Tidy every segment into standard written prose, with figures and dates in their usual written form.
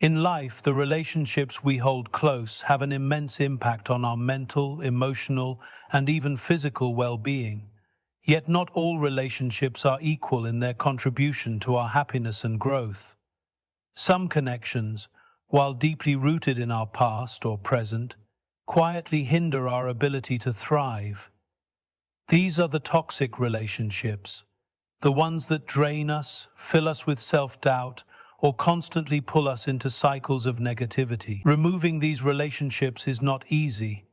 In life, the relationships we hold close have an immense impact on our mental, emotional, and even physical well-being. Yet not all relationships are equal in their contribution to our happiness and growth. Some connections, while deeply rooted in our past or present, quietly hinder our ability to thrive. These are the toxic relationships, the ones that drain us, fill us with self-doubt, or constantly pull us into cycles of negativity. Removing these relationships is not easy,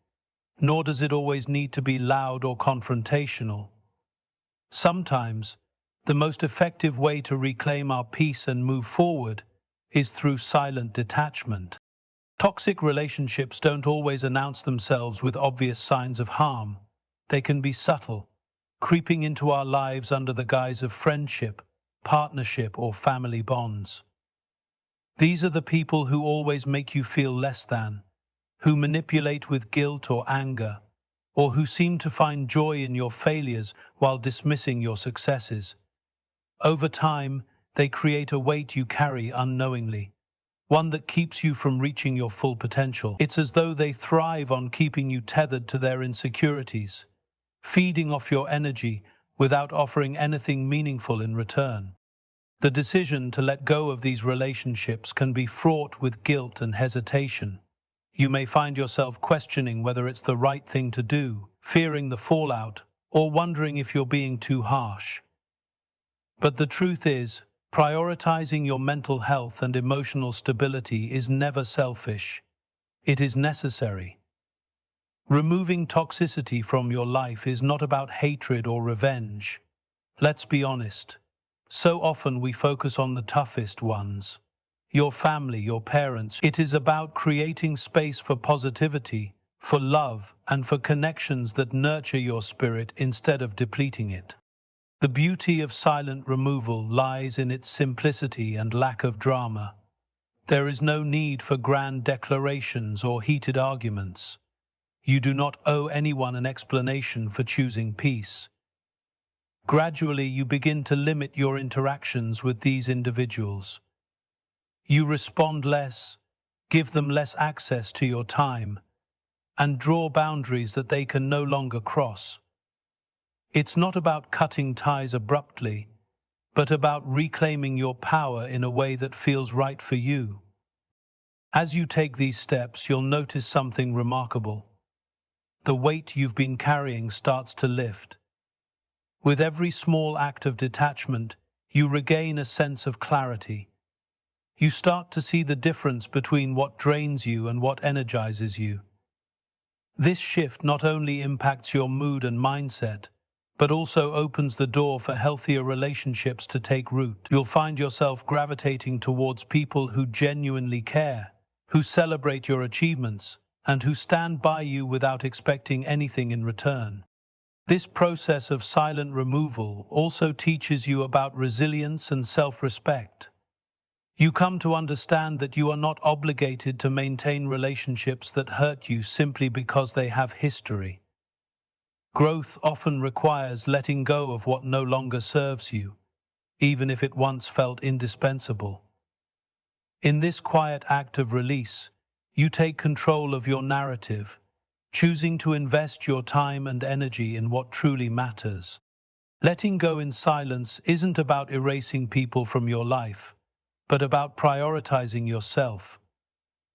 nor does it always need to be loud or confrontational. Sometimes, the most effective way to reclaim our peace and move forward is through silent detachment. Toxic relationships don't always announce themselves with obvious signs of harm. They can be subtle, creeping into our lives under the guise of friendship, partnership, or family bonds. These are the people who always make you feel less than, who manipulate with guilt or anger, or who seem to find joy in your failures while dismissing your successes. Over time, they create a weight you carry unknowingly, one that keeps you from reaching your full potential. It's as though they thrive on keeping you tethered to their insecurities, feeding off your energy without offering anything meaningful in return. The decision to let go of these relationships can be fraught with guilt and hesitation. You may find yourself questioning whether it's the right thing to do, fearing the fallout, or wondering if you're being too harsh. But the truth is, prioritizing your mental health and emotional stability is never selfish. It is necessary. Removing toxicity from your life is not about hatred or revenge. Let's be honest. So often we focus on the toughest ones. Your family, your parents. It is about creating space for positivity, for love, and for connections that nurture your spirit instead of depleting it. The beauty of silent removal lies in its simplicity and lack of drama. There is no need for grand declarations or heated arguments. You do not owe anyone an explanation for choosing peace. Gradually, you begin to limit your interactions with these individuals. You respond less, give them less access to your time, and draw boundaries that they can no longer cross. It's not about cutting ties abruptly, but about reclaiming your power in a way that feels right for you. As you take these steps, you'll notice something remarkable. The weight you've been carrying starts to lift. With every small act of detachment, you regain a sense of clarity. You start to see the difference between what drains you and what energizes you. This shift not only impacts your mood and mindset, but also opens the door for healthier relationships to take root. You'll find yourself gravitating towards people who genuinely care, who celebrate your achievements, and who stand by you without expecting anything in return. This process of silent removal also teaches you about resilience and self-respect. You come to understand that you are not obligated to maintain relationships that hurt you simply because they have history. Growth often requires letting go of what no longer serves you, even if it once felt indispensable. In this quiet act of release, you take control of your narrative, choosing to invest your time and energy in what truly matters. Letting go in silence isn't about erasing people from your life, but about prioritizing yourself.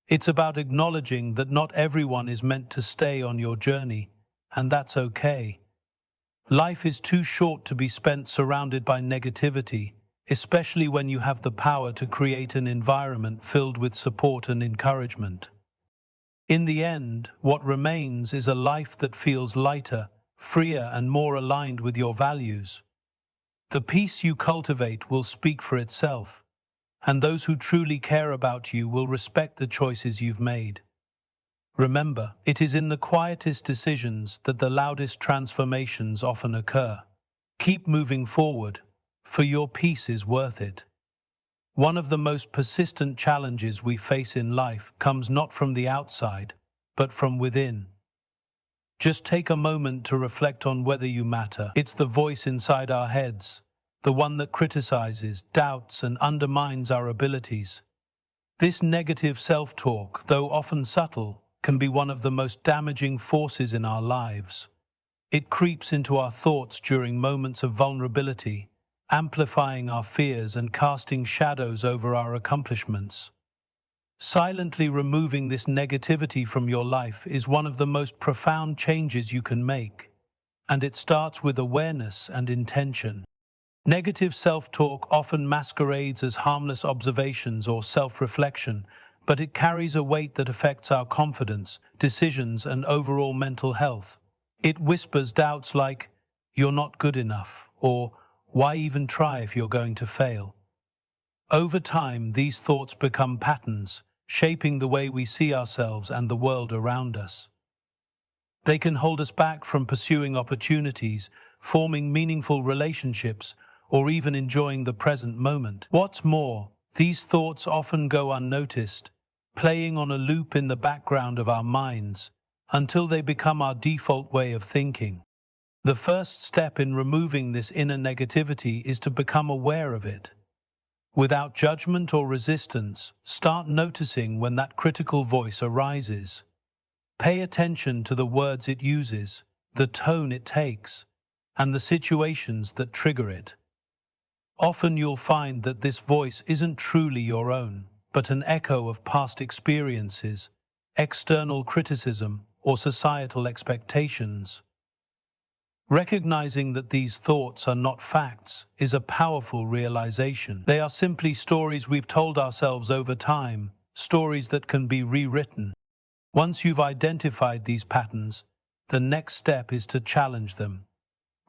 It's about acknowledging that not everyone is meant to stay on your journey, and that's okay. Life is too short to be spent surrounded by negativity, especially when you have the power to create an environment filled with support and encouragement. In the end, what remains is a life that feels lighter, freer, and more aligned with your values. The peace you cultivate will speak for itself, and those who truly care about you will respect the choices you've made. Remember, it is in the quietest decisions that the loudest transformations often occur. Keep moving forward, for your peace is worth it. One of the most persistent challenges we face in life comes not from the outside, but from within. Just take a moment to reflect on whether you matter. It's the voice inside our heads, the one that criticizes, doubts, and undermines our abilities. This negative self-talk, though often subtle, can be one of the most damaging forces in our lives. It creeps into our thoughts during moments of vulnerability, amplifying our fears and casting shadows over our accomplishments. Silently removing this negativity from your life is one of the most profound changes you can make, and it starts with awareness and intention. Negative self-talk often masquerades as harmless observations or self-reflection, but it carries a weight that affects our confidence, decisions, and overall mental health. It whispers doubts like, "You're not good enough," or "Why even try if you're going to fail?" Over time, these thoughts become patterns, shaping the way we see ourselves and the world around us. They can hold us back from pursuing opportunities, forming meaningful relationships, or even enjoying the present moment. What's more, these thoughts often go unnoticed, playing on a loop in the background of our minds, until they become our default way of thinking. The first step in removing this inner negativity is to become aware of it. Without judgment or resistance, start noticing when that critical voice arises. Pay attention to the words it uses, the tone it takes, and the situations that trigger it. Often you'll find that this voice isn't truly your own, but an echo of past experiences, external criticism, or societal expectations. Recognizing that these thoughts are not facts is a powerful realization. They are simply stories we've told ourselves over time, stories that can be rewritten. Once you've identified these patterns, the next step is to challenge them.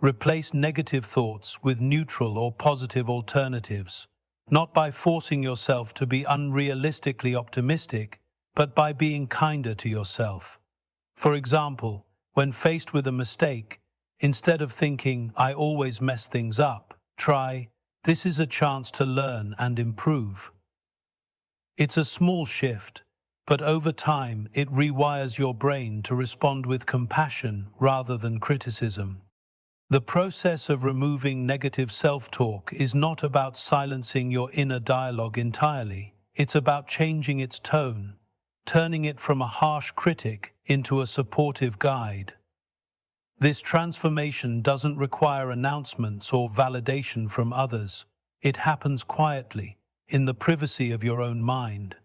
Replace negative thoughts with neutral or positive alternatives, not by forcing yourself to be unrealistically optimistic, but by being kinder to yourself. For example, when faced with a mistake, instead of thinking, "I always mess things up," try, "This is a chance to learn and improve." It's a small shift, but over time it rewires your brain to respond with compassion rather than criticism. The process of removing negative self-talk is not about silencing your inner dialogue entirely. It's about changing its tone, turning it from a harsh critic into a supportive guide. This transformation doesn't require announcements or validation from others. It happens quietly, in the privacy of your own mind.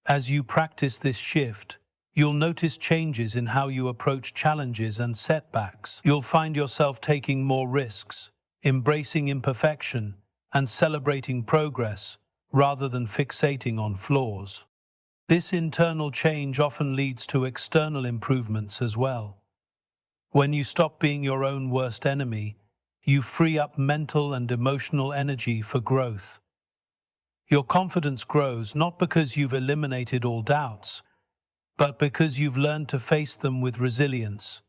As you practice this shift, you'll notice changes in how you approach challenges and setbacks. You'll find yourself taking more risks, embracing imperfection, and celebrating progress, rather than fixating on flaws. This internal change often leads to external improvements as well. When you stop being your own worst enemy, you free up mental and emotional energy for growth. Your confidence grows not because you've eliminated all doubts, but because you've learned to face them with resilience.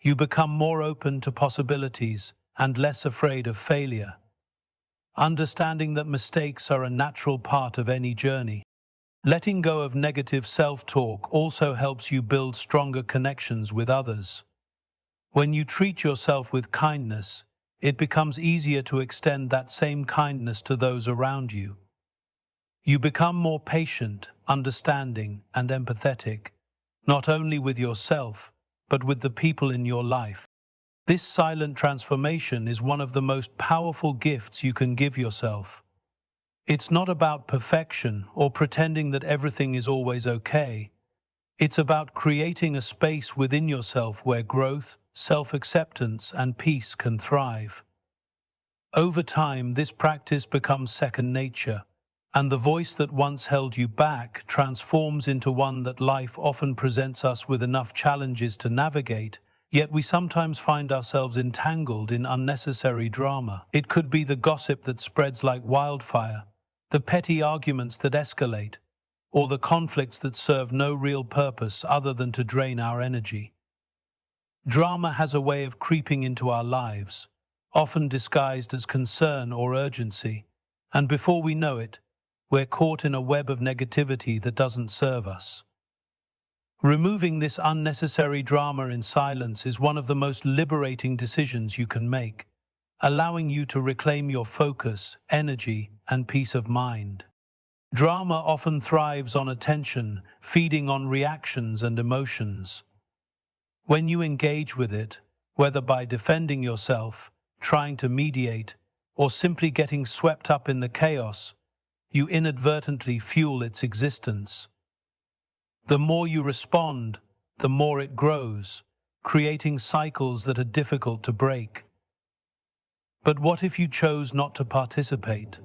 You become more open to possibilities and less afraid of failure, understanding that mistakes are a natural part of any journey. Letting go of negative self-talk also helps you build stronger connections with others. When you treat yourself with kindness, it becomes easier to extend that same kindness to those around you. You become more patient, understanding, and empathetic, not only with yourself, but with the people in your life. This silent transformation is one of the most powerful gifts you can give yourself. It's not about perfection or pretending that everything is always okay. It's about creating a space within yourself where growth, self-acceptance, and peace can thrive. Over time, this practice becomes second nature, and the voice that once held you back transforms into one that life often presents us with enough challenges to navigate, yet we sometimes find ourselves entangled in unnecessary drama. It could be the gossip that spreads like wildfire, the petty arguments that escalate, or the conflicts that serve no real purpose other than to drain our energy. Drama has a way of creeping into our lives, often disguised as concern or urgency, and before we know it, we're caught in a web of negativity that doesn't serve us. Removing this unnecessary drama in silence is one of the most liberating decisions you can make, allowing you to reclaim your focus, energy, and peace of mind. Drama often thrives on attention, feeding on reactions and emotions. When you engage with it, whether by defending yourself, trying to mediate, or simply getting swept up in the chaos, you inadvertently fuel its existence. The more you respond, the more it grows, creating cycles that are difficult to break. But what if you chose not to participate?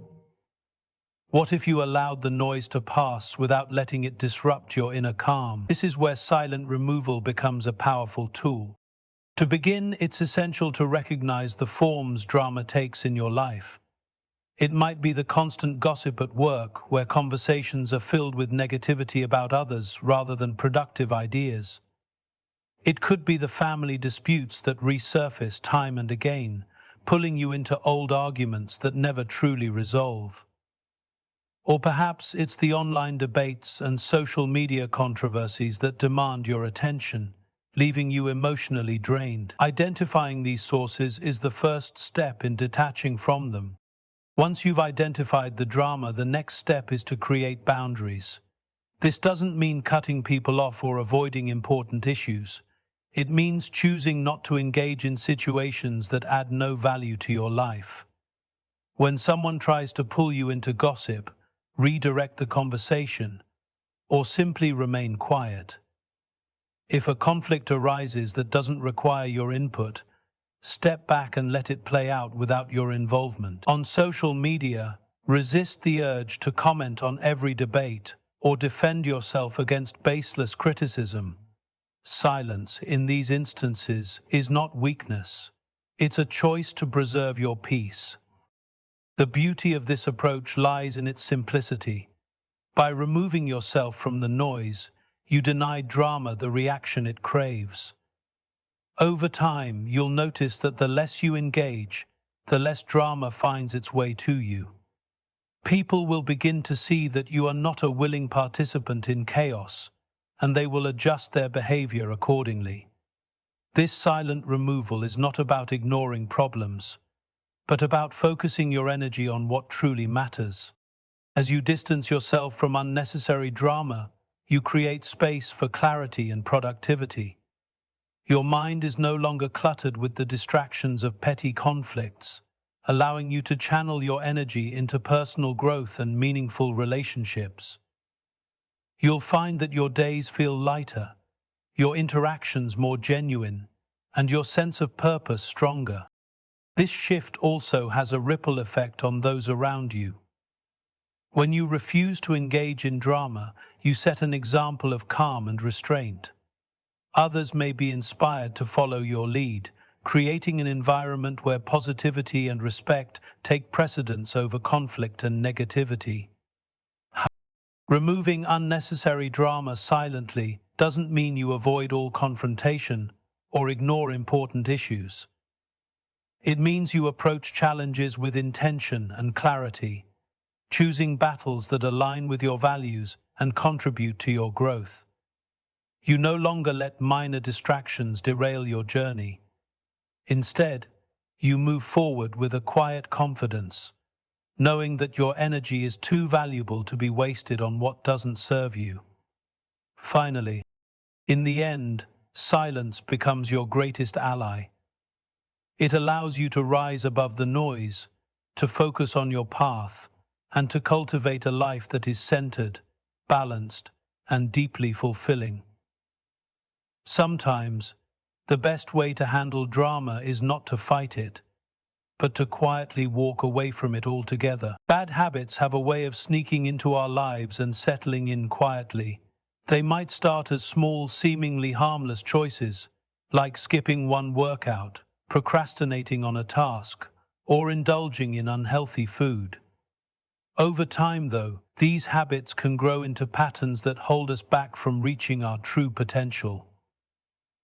What if you allowed the noise to pass without letting it disrupt your inner calm? This is where silent removal becomes a powerful tool. To begin, it's essential to recognize the forms drama takes in your life. It might be the constant gossip at work, where conversations are filled with negativity about others rather than productive ideas. It could be the family disputes that resurface time and again, pulling you into old arguments that never truly resolve. Or perhaps it's the online debates and social media controversies that demand your attention, leaving you emotionally drained. Identifying these sources is the first step in detaching from them. Once you've identified the drama, the next step is to create boundaries. This doesn't mean cutting people off or avoiding important issues. It means choosing not to engage in situations that add no value to your life. When someone tries to pull you into gossip, redirect the conversation, or simply remain quiet. If a conflict arises that doesn't require your input, step back and let it play out without your involvement. On social media, resist the urge to comment on every debate or defend yourself against baseless criticism. Silence in these instances is not weakness. It's a choice to preserve your peace. The beauty of this approach lies in its simplicity. By removing yourself from the noise, you deny drama the reaction it craves. Over time, you'll notice that the less you engage, the less drama finds its way to you. People will begin to see that you are not a willing participant in chaos, and they will adjust their behavior accordingly. This silent removal is not about ignoring problems, but about focusing your energy on what truly matters. As you distance yourself from unnecessary drama, you create space for clarity and productivity. Your mind is no longer cluttered with the distractions of petty conflicts, allowing you to channel your energy into personal growth and meaningful relationships. You'll find that your days feel lighter, your interactions more genuine, and your sense of purpose stronger. This shift also has a ripple effect on those around you. When you refuse to engage in drama, you set an example of calm and restraint. Others may be inspired to follow your lead, creating an environment where positivity and respect take precedence over conflict and negativity. Removing unnecessary drama silently doesn't mean you avoid all confrontation or ignore important issues. It means you approach challenges with intention and clarity, choosing battles that align with your values and contribute to your growth. You no longer let minor distractions derail your journey. Instead, you move forward with a quiet confidence, knowing that your energy is too valuable to be wasted on what doesn't serve you. Finally, in the end, silence becomes your greatest ally. It allows you to rise above the noise, to focus on your path, and to cultivate a life that is centered, balanced, and deeply fulfilling. Sometimes, the best way to handle drama is not to fight it, but to quietly walk away from it altogether. Bad habits have a way of sneaking into our lives and settling in quietly. They might start as small, seemingly harmless choices, like skipping one workout, procrastinating on a task, or indulging in unhealthy food. Over time, though, these habits can grow into patterns that hold us back from reaching our true potential.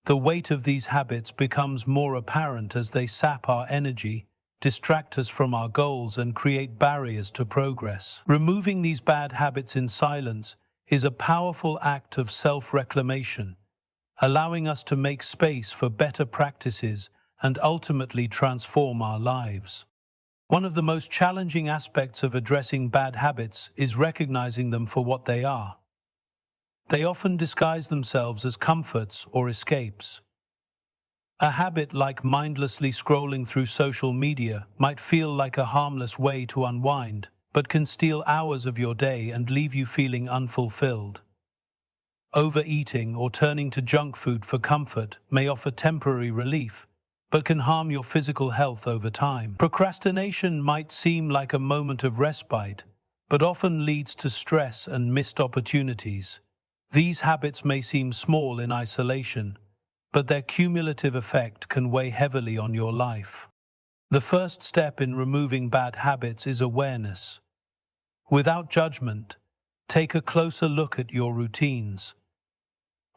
The weight of these habits becomes more apparent as they sap our energy, distract us from our goals, and create barriers to progress. Removing these bad habits in silence is a powerful act of self-reclamation, allowing us to make space for better practices and ultimately transform our lives. One of the most challenging aspects of addressing bad habits is recognizing them for what they are. They often disguise themselves as comforts or escapes. A habit like mindlessly scrolling through social media might feel like a harmless way to unwind, but can steal hours of your day and leave you feeling unfulfilled. Overeating or turning to junk food for comfort may offer temporary relief, but can harm your physical health over time. Procrastination might seem like a moment of respite, but often leads to stress and missed opportunities. These habits may seem small in isolation, but their cumulative effect can weigh heavily on your life. The first step in removing bad habits is awareness. Without judgment, take a closer look at your routines.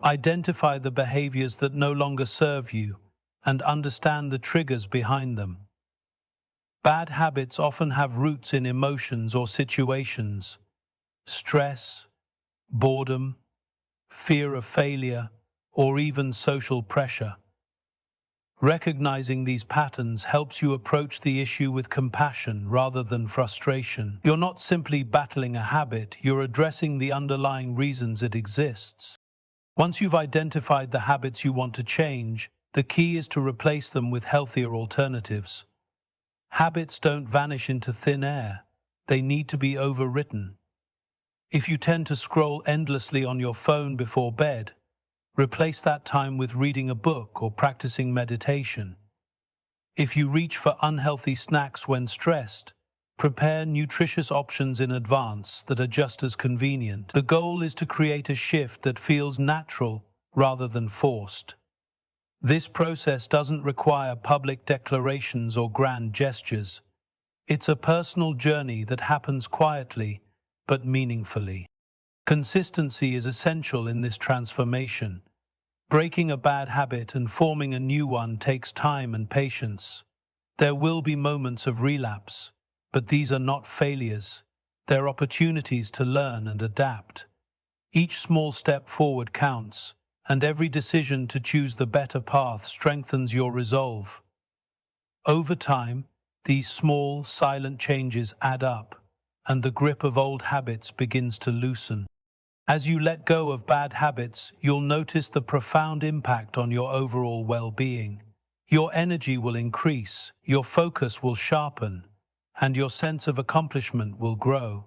Identify the behaviors that no longer serve you and understand the triggers behind them. Bad habits often have roots in emotions or situations: stress, boredom, fear of failure, or even social pressure. Recognizing these patterns helps you approach the issue with compassion rather than frustration. You're not simply battling a habit, you're addressing the underlying reasons it exists. Once you've identified the habits you want to change, the key is to replace them with healthier alternatives. Habits don't vanish into thin air. They need to be overwritten. If you tend to scroll endlessly on your phone before bed, replace that time with reading a book or practicing meditation. If you reach for unhealthy snacks when stressed, prepare nutritious options in advance that are just as convenient. The goal is to create a shift that feels natural rather than forced. This process doesn't require public declarations or grand gestures. It's a personal journey that happens quietly but meaningfully. Consistency is essential in this transformation. Breaking a bad habit and forming a new one takes time and patience. There will be moments of relapse, but these are not failures. They're opportunities to learn and adapt. Each small step forward counts, and every decision to choose the better path strengthens your resolve. Over time, these small, silent changes add up, and the grip of old habits begins to loosen. As you let go of bad habits, you'll notice the profound impact on your overall well-being. Your energy will increase, your focus will sharpen, and your sense of accomplishment will grow.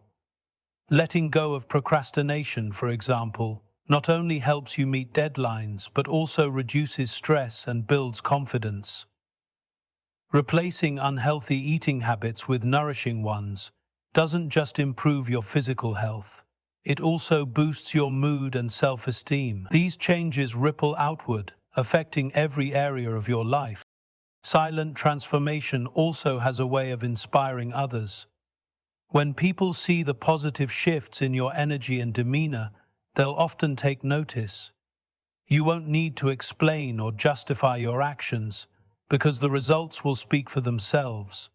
Letting go of procrastination, for example, not only helps you meet deadlines, but also reduces stress and builds confidence. Replacing unhealthy eating habits with nourishing ones doesn't just improve your physical health. It also boosts your mood and self-esteem. These changes ripple outward, affecting every area of your life. Silent transformation also has a way of inspiring others. When people see the positive shifts in your energy and demeanor, they'll often take notice. You won't need to explain or justify your actions, because the results will speak for themselves.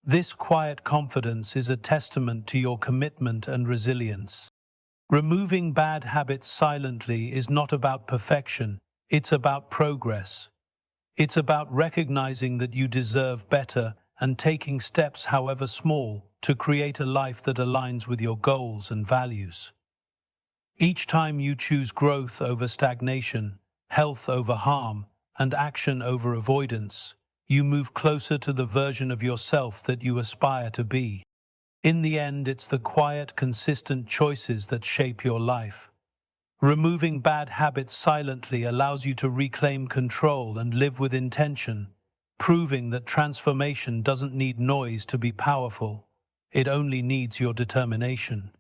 This quiet confidence is a testament to your commitment and resilience. Removing bad habits silently is not about perfection, it's about progress. It's about recognizing that you deserve better and taking steps, however small, to create a life that aligns with your goals and values. Each time you choose growth over stagnation, health over harm, and action over avoidance, you move closer to the version of yourself that you aspire to be. In the end, it's the quiet, consistent choices that shape your life. Removing bad habits silently allows you to reclaim control and live with intention, proving that transformation doesn't need noise to be powerful. It only needs your determination.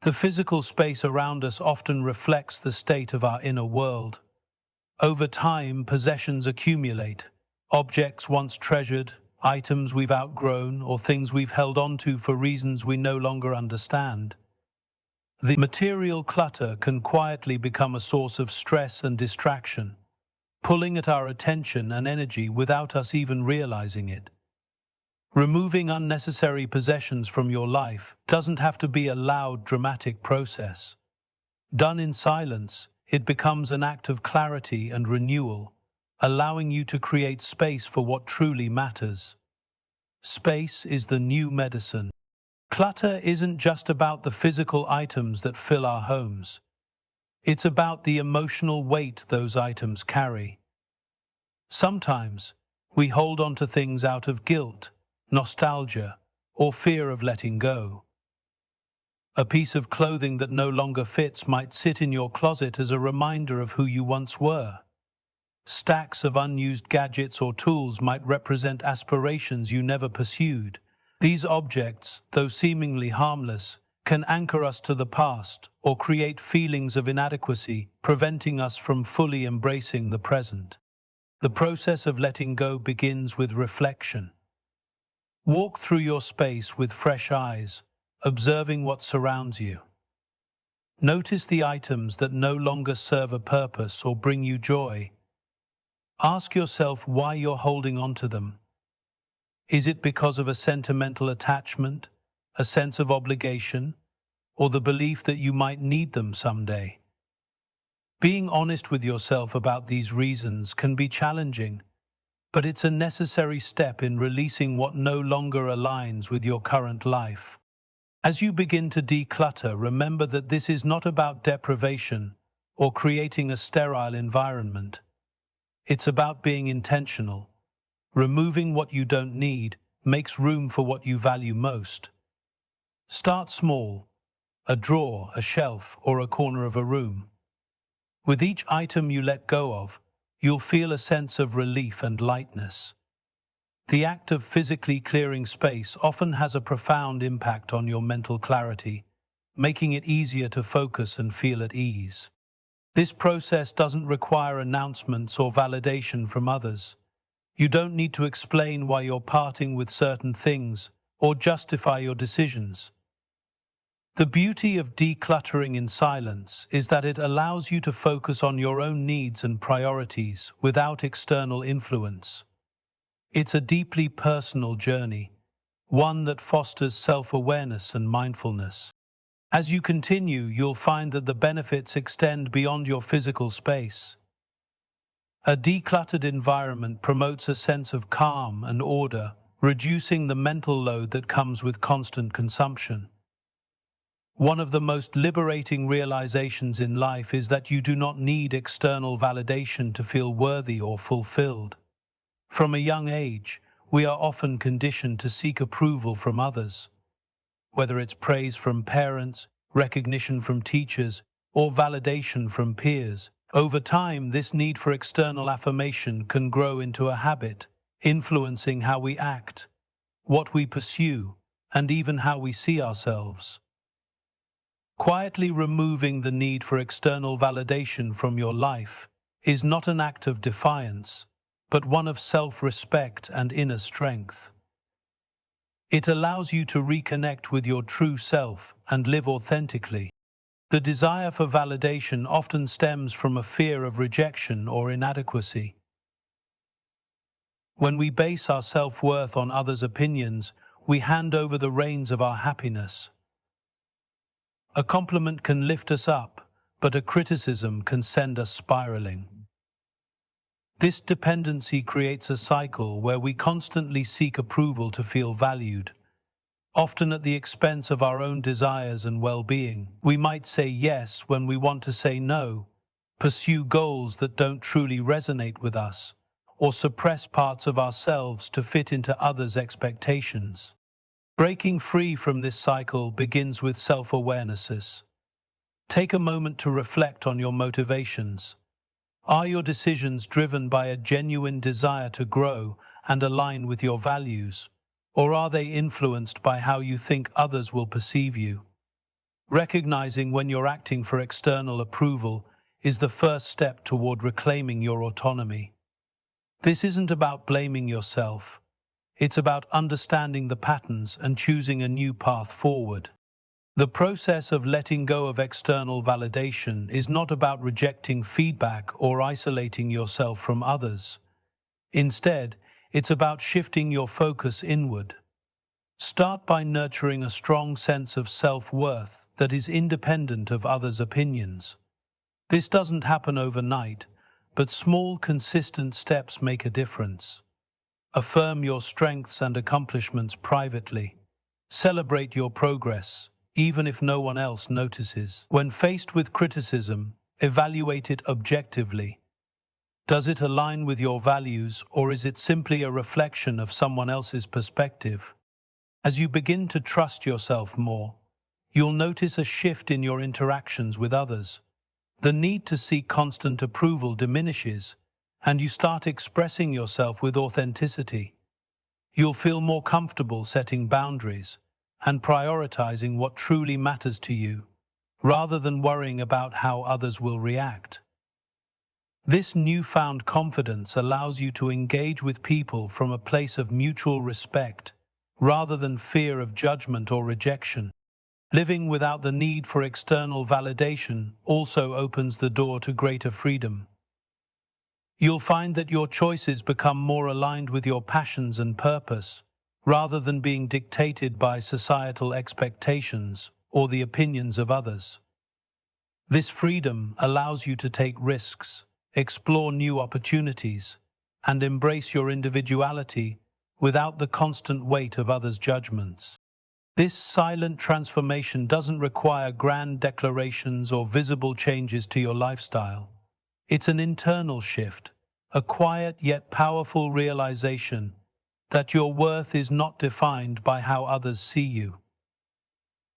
The physical space around us often reflects the state of our inner world. Over time, possessions accumulate. Objects once treasured, items we've outgrown, or things we've held on to for reasons we no longer understand. The material clutter can quietly become a source of stress and distraction, pulling at our attention and energy without us even realizing it. Removing unnecessary possessions from your life doesn't have to be a loud, dramatic process. Done in silence, it becomes an act of clarity and renewal, allowing you to create space for what truly matters. Space is the new medicine. Clutter isn't just about the physical items that fill our homes. It's about the emotional weight those items carry. Sometimes, we hold on to things out of guilt, nostalgia, or fear of letting go. A piece of clothing that no longer fits might sit in your closet as a reminder of who you once were. Stacks of unused gadgets or tools might represent aspirations you never pursued. These objects, though seemingly harmless, can anchor us to the past or create feelings of inadequacy, preventing us from fully embracing the present. The process of letting go begins with reflection. Walk through your space with fresh eyes, observing what surrounds you. Notice the items that no longer serve a purpose or bring you joy. Ask yourself why you're holding on to them. Is it because of a sentimental attachment, a sense of obligation, or the belief that you might need them someday? Being honest with yourself about these reasons can be challenging, but it's a necessary step in releasing what no longer aligns with your current life. As you begin to declutter, remember that this is not about deprivation or creating a sterile environment. It's about being intentional. Removing what you don't need makes room for what you value most. Start small, a drawer, a shelf, or a corner of a room. With each item you let go of, you'll feel a sense of relief and lightness. The act of physically clearing space often has a profound impact on your mental clarity, making it easier to focus and feel at ease. This process doesn't require announcements or validation from others. You don't need to explain why you're parting with certain things or justify your decisions. The beauty of decluttering in silence is that it allows you to focus on your own needs and priorities without external influence. It's a deeply personal journey, one that fosters self-awareness and mindfulness. As you continue, you'll find that the benefits extend beyond your physical space. A decluttered environment promotes a sense of calm and order, reducing the mental load that comes with constant consumption. One of the most liberating realizations in life is that you do not need external validation to feel worthy or fulfilled. From a young age, we are often conditioned to seek approval from others. Whether it's praise from parents, recognition from teachers, or validation from peers, over time this need for external affirmation can grow into a habit, influencing how we act, what we pursue, and even how we see ourselves. Quietly removing the need for external validation from your life is not an act of defiance, but one of self-respect and inner strength. It allows you to reconnect with your true self and live authentically. The desire for validation often stems from a fear of rejection or inadequacy. When we base our self-worth on others' opinions, we hand over the reins of our happiness. A compliment can lift us up, but a criticism can send us spiraling. This dependency creates a cycle where we constantly seek approval to feel valued, often at the expense of our own desires and well-being. We might say yes when we want to say no, pursue goals that don't truly resonate with us, or suppress parts of ourselves to fit into others' expectations. Breaking free from this cycle begins with self-awareness. Take a moment to reflect on your motivations. Are your decisions driven by a genuine desire to grow and align with your values, or are they influenced by how you think others will perceive you? Recognizing when you're acting for external approval is the first step toward reclaiming your autonomy. This isn't about blaming yourself. It's about understanding the patterns and choosing a new path forward. The process of letting go of external validation is not about rejecting feedback or isolating yourself from others. Instead, it's about shifting your focus inward. Start by nurturing a strong sense of self-worth that is independent of others' opinions. This doesn't happen overnight, but small, consistent steps make a difference. Affirm your strengths and accomplishments privately. Celebrate your progress, even if no one else notices. When faced with criticism, evaluate it objectively. Does it align with your values, or is it simply a reflection of someone else's perspective? As you begin to trust yourself more, you'll notice a shift in your interactions with others. The need to seek constant approval diminishes, and you start expressing yourself with authenticity. You'll feel more comfortable setting boundaries and prioritizing what truly matters to you, rather than worrying about how others will react. This newfound confidence allows you to engage with people from a place of mutual respect, rather than fear of judgment or rejection. Living without the need for external validation also opens the door to greater freedom. You'll find that your choices become more aligned with your passions and purpose, rather than being dictated by societal expectations or the opinions of others. This freedom allows you to take risks, explore new opportunities, and embrace your individuality without the constant weight of others' judgments. This silent transformation doesn't require grand declarations or visible changes to your lifestyle. It's an internal shift, a quiet yet powerful realization that your worth is not defined by how others see you.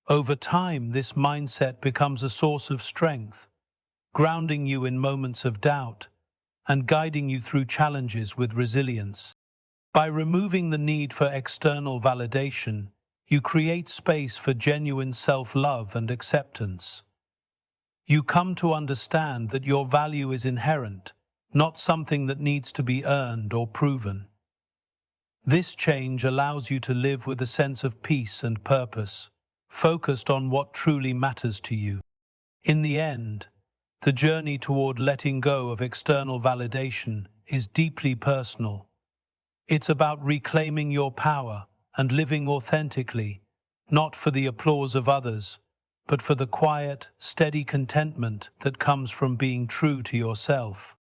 Over time, this mindset becomes a source of strength, grounding you in moments of doubt and guiding you through challenges with resilience. By removing the need for external validation, you create space for genuine self-love and acceptance. You come to understand that your value is inherent, not something that needs to be earned or proven. This change allows you to live with a sense of peace and purpose, focused on what truly matters to you. In the end, the journey toward letting go of external validation is deeply personal. It's about reclaiming your power and living authentically, not for the applause of others, but for the quiet, steady contentment that comes from being true to yourself.